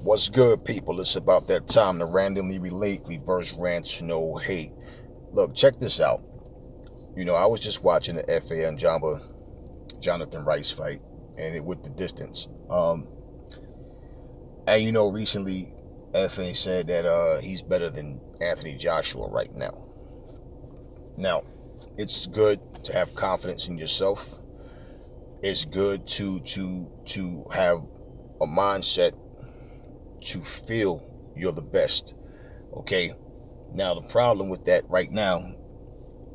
What's good, people? It's about that time to randomly relate, reverse rants, no hate. Look, check this out. I was just watching the Efe Ajagb Johnathan Rice fight, and it with the distance. And recently, Efe said that he's better than Anthony Joshua right now. Now, it's good to have confidence in yourself. It's good to have a mindset to feel you're the best. Okay. Now the problem with that right now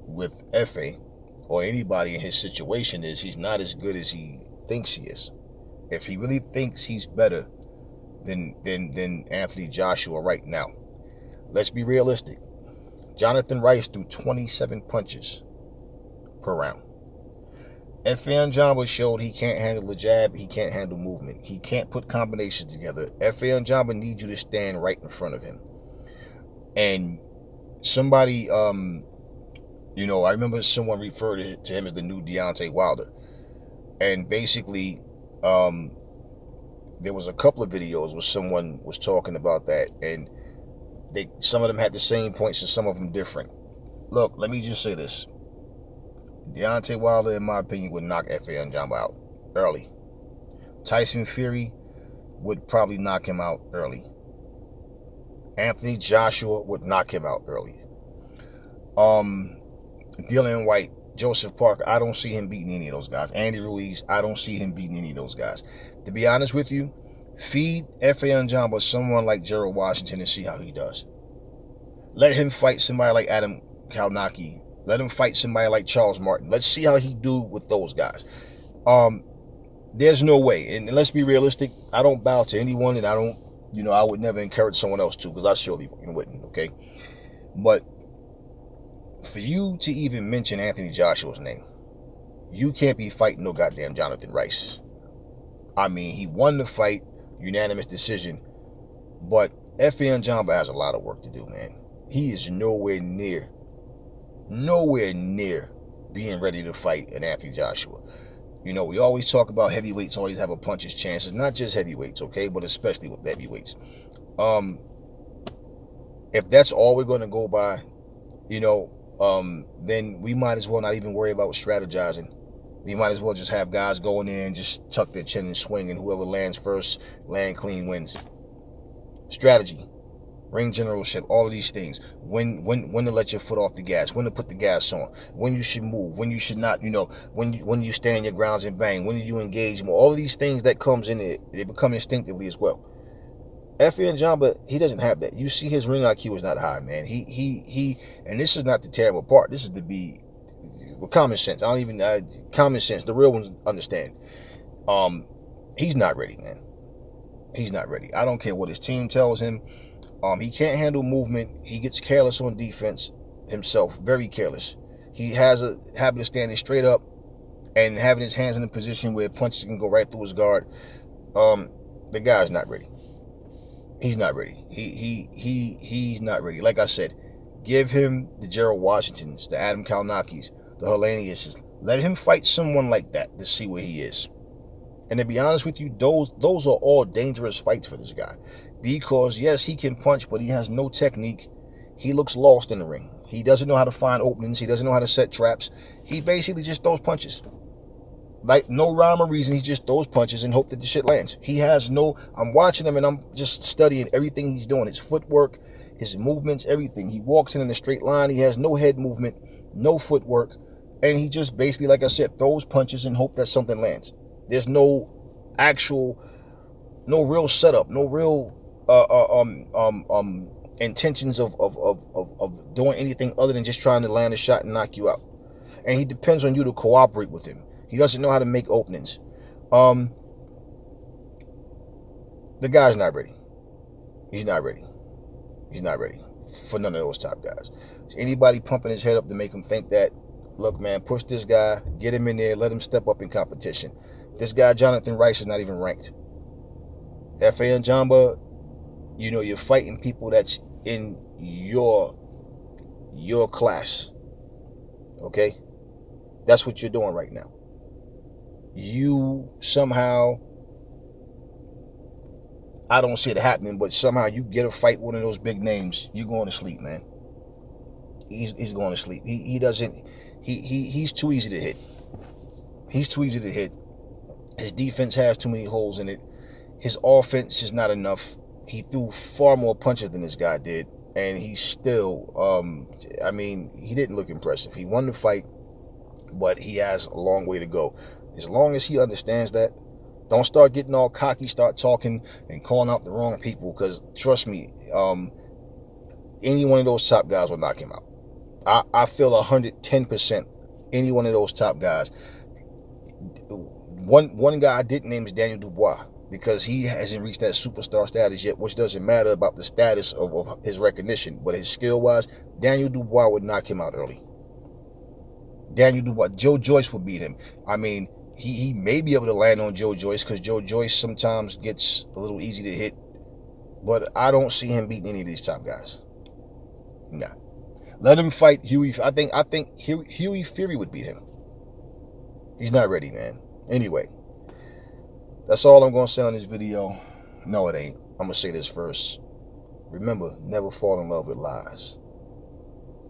with Efe or anybody in his situation is he's not as good as he thinks he is. If he really thinks he's better than Anthony Joshua right now, let's be realistic. Johnathan Rice threw 27 punches per round. Efe Ajagb showed he can't handle the jab, he can't handle movement, he can't put combinations together. Efe Ajagb needs you to stand right in front of him. And somebody, I remember someone referred to him as the new Deontay Wilder. And basically, there was a couple of videos where someone was talking about that, and some of them had the same points and some of them different. Look, let me just say this. Deontay Wilder, in my opinion, would knock Efe Ajagb out early. Tyson Fury would probably knock him out early. Anthony Joshua would knock him out early. Dillian White, Joseph Parker, I don't see him beating any of those guys. Andy Ruiz, I don't see him beating any of those guys. To be honest with you, feed Efe Ajagb someone like Gerald Washington and see how he does. Let him fight somebody like Adam Kalnaki. Let him fight somebody like Charles Martin. Let's see how he do with those guys. There's no way, and let's be realistic, I don't bow to anyone, and I don't, I would never encourage someone else to, because I surely wouldn't, okay? But for you to even mention Anthony Joshua's name, you can't be fighting no goddamn Johnathan Rice. I mean, he won the fight, unanimous decision, but Efe Ajagb has a lot of work to do, man. He is nowhere near being ready to fight an Anthony Joshua. We always talk about heavyweights always have a puncher's chances, not just heavyweights, okay, but especially with heavyweights. If that's all we're going to go by, then we might as well not even worry about strategizing. We might as well just have guys go in there and just tuck their chin and swing, and whoever lands first, land clean, wins. Strategy, ring generalship, all of these things. When to let your foot off the gas, when to put the gas on, when you should move, when you should not, when you stand your grounds and bang, when do you engage more. All of these things that comes in it, they become instinctively as well. Efe Ajagb, he doesn't have that. You see his ring IQ is not high, man. He and this is not to tear him apart. This is to be with common sense. Common sense. The real ones understand. He's not ready, man. He's not ready. I don't care what his team tells him. He can't handle movement. He gets careless on defense himself. Very careless. He has a habit of standing straight up and having his hands in a position where punches can go right through his guard. The guy's not ready. He's not ready. He's not ready. Like I said, give him the Gerald Washingtons, the Adam Kalnakis, the Heleniuses. Let him fight someone like that to see where he is. And to be honest with you, those are all dangerous fights for this guy. Because, yes, he can punch, but he has no technique. He looks lost in the ring. He doesn't know how to find openings. He doesn't know how to set traps. He basically just throws punches. Like, no rhyme or reason, he just throws punches and hope that the shit lands. I'm watching him and I'm just studying everything he's doing. His footwork, his movements, everything. He walks in a straight line. He has no head movement, no footwork. And he just basically, like I said, throws punches and hope that something lands. There's no real setup, no real intentions of doing anything other than just trying to land a shot and knock you out. And he depends on you to cooperate with him. He doesn't know how to make openings. The guy's not ready. He's not ready. He's not ready for none of those top guys. Anybody pumping his head up to make him think that, look, man, push this guy, get him in there, let him step up in competition. This guy, Johnathan Rice, is not even ranked. Efe Ajagb, you're fighting people that's in your class. Okay? That's what you're doing right now. You somehow I don't see it happening, but somehow you get a fight with one of those big names, you're going to sleep, man. He's going to sleep. He doesn't. He's too easy to hit. He's too easy to hit. His defense has too many holes in it. His offense is not enough. He threw far more punches than this guy did, and he still, I mean, he didn't look impressive. He won the fight, but he has a long way to go. As long as he understands that, don't start getting all cocky, start talking and calling out the wrong people, because trust me, any one of those top guys will knock him out. I feel 110% any one of those top guys. One guy I didn't name is Daniel Dubois, because he hasn't reached that superstar status yet, which doesn't matter about the status of his recognition, but his skill-wise, Daniel Dubois would knock him out early. Daniel Dubois, Joe Joyce would beat him. I mean, he may be able to land on Joe Joyce, because Joe Joyce sometimes gets a little easy to hit, but I don't see him beating any of these top guys. Nah. Let him fight Huey. I think Huey Fury would beat him. He's not ready, man. Anyway, that's all I'm going to say on this video. No, it ain't. I'm going to say this first. Remember, never fall in love with lies.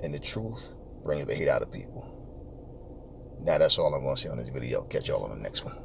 And the truth brings the hate out of people. Now, that's all I'm going to say on this video. Catch y'all on the next one.